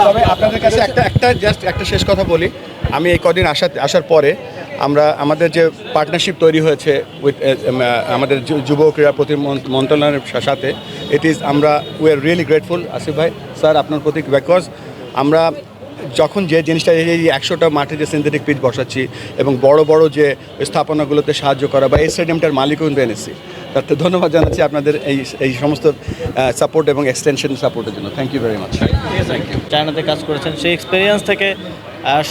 তবে আপনাদের কাছে একটা শেষ কথা বলি। আমি এই কদিন আসার পরে আমরা আমাদের যে পার্টনারশিপ তৈরি হয়েছে উইথ আমাদের যুব ক্রীড়া মন্ত্রণালয়ের সাথে, আমরা we are really grateful Asif ভাই স্যার আপনার প্রতি, বিকজ আমরা যখন যে জিনিসটা এই 100টা মাঠে যে সিনথেটিক পিচ বসাচ্ছি এবং বড় বড় যে স্থাপনাগুলোতে সাহায্য করা বা এই স্টেডিয়ামটার মালিকও কিন্তু এনেছি, তাতে ধন্যবাদ জানাচ্ছি আপনাদের এই সমস্ত সাপোর্ট এবং এক্সটেনশন সাপোর্টের জন্য। Thank you very much. Thank you. চায়নাতে কাজ করেছেন, সেই এক্সপিরিয়েন্স থেকে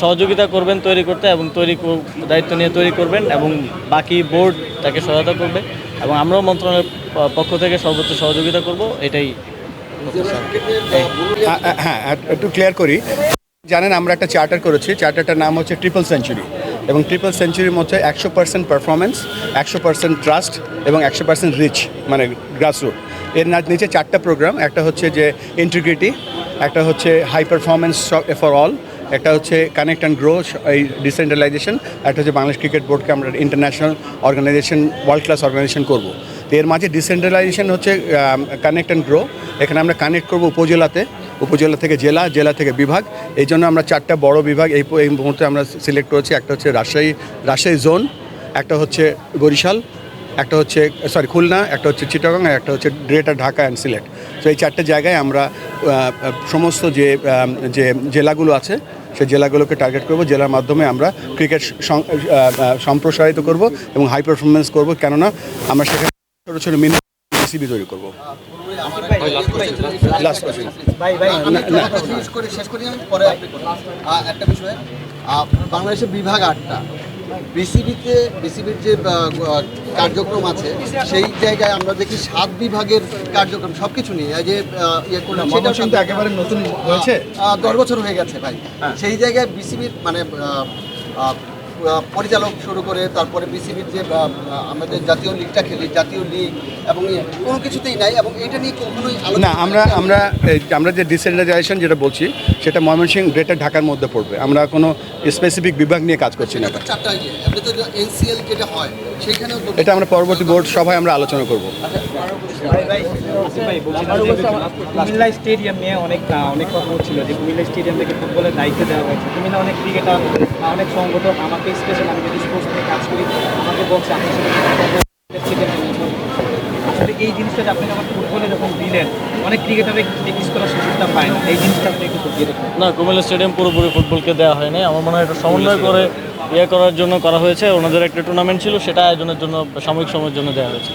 সহযোগিতা করবেন তৈরি করতে এবং দায়িত্ব নিয়ে তৈরি করবেন এবং বাকি বোর্ড তাকে সহায়তা করবে এবং আমরাও মন্ত্রণালয়ের পক্ষ থেকে সর্বোচ্চ সহযোগিতা করব, এটাই। হ্যাঁ, একটু ক্লিয়ার করি। জানেন আমরা একটা চার্টার করেছি, চার্টারটার নাম হচ্ছে ট্রিপল সেঞ্চুরি, এবং ট্রিপল সেঞ্চুরির মধ্যে 100% পারফরমেন্স, 100% ট্রাস্ট এবং 100% রিচ, মানে গ্রাসরুট। এর নিচে 4টা প্রোগ্রাম, একটা হচ্ছে যে ইন্টিগ্রিটি, একটা হচ্ছে হাই পারফরমেন্স ফর অল, একটা হচ্ছে কানেক্ট অ্যান্ড গ্রো এই ডিসেন্ট্রালাইজেশন, একটা হচ্ছে বাংলাদেশ ক্রিকেট বোর্ডকে আমরা international organisation, world class organisation করব। তো এর মাঝে ডিসেন্ট্রালাইজেশন হচ্ছে কানেক্ট অ্যান্ড গ্রো। এখানে আমরা কানেক্ট করব উপজেলা থেকে জেলা, জেলা থেকে বিভাগ। এই জন্য আমরা 4টা বড় বিভাগ এই মুহূর্তে আমরা সিলেক্ট করেছি। একটা হচ্ছে রাজশাহী জোন, একটা হচ্ছে বরিশাল, একটা হচ্ছে খুলনা, একটা হচ্ছে চিটাগং, আর একটা হচ্ছে গ্রেটার ঢাকা অ্যান্ড সিলেট। তো এই 4টে জায়গায় আমরা সমস্ত যে জেলাগুলো আছে সেই জেলাগুলোকে টার্গেট করব। জেলার মাধ্যমে আমরা ক্রিকেট সম্প্রসারিত করব এবং হাই পারফরমেন্স করব, কেননা আমরা সেখানে ছোটো ছোটো মিনি বিসিবি তৈরি করবো। একটা বিষয়, বাংলাদেশের বিভাগ 8টা, বিসিবির যে কার্যক্রম আছে সেই জায়গায় আমরা দেখি 7 বিভাগের কার্যক্রম সব কিছু নিয়ে যে করলাম, সেটাও কিন্তু একেবারে নতুন হয়েছে, 10 বছর হয়ে গেছে ভাই। সেই জায়গায় বিসিবির মানে পরিচালক শুরু করে তারপরে বিসিবির যে আমাদের জাতীয় লিগটা খেলি, জাতীয় লিগ এবং কোনো কিছুতেই নাই, এবং এটা নিয়ে কখনোই না। আমরা যে ডিসেন্ট্রালাইজেশন যেটা বলছি সেটা ময়মনসিংহ গ্রেটার ঢাকার মধ্যে পড়বে। আমরা কোনো স্পেসিফিক বিভাগ নিয়ে কাজ করছি না। এনসিএল যেটা হয় সেইখানেও এটা আমরা পরবর্তী বোর্ড সভায় আমরা আলোচনা করব। কুমিল্লা স্টেডিয়াম নিয়ে অনেক কথা হচ্ছিল যে কুমিল্লা স্টেডিয়াম থেকে ফুটবলের দায়িত্ব দেওয়া হয়েছে। কুমিল্লা অনেক ক্রিকেটার, অনেক সংগঠক আমাকে স্পেশাল, আমি যদি স্পোর্টস নিয়ে কাজ করি, আমাকে বলছে আপনার সাথে আসলে এই জিনিসটা যে আপনি যখন ফুটবলে যখন দিলেন, অনেক ক্রিকেটারে প্র্যাকটিস করার সুযোগটা পায় না, এই জিনিসটা আপনি একটু বুঝিয়ে দেখুন। না, কুমিল্লা স্টেডিয়াম পুরোপুরি ফুটবলকে দেওয়া হয়নি। আমার মনে হয় এটা সমন্বয় করে করার জন্য করা হয়েছে। ওনাদের একটা টুর্নামেন্ট ছিল, সেটা আয়োজনের জন্য সাময়িক সময়ের জন্য দেওয়া হয়েছে।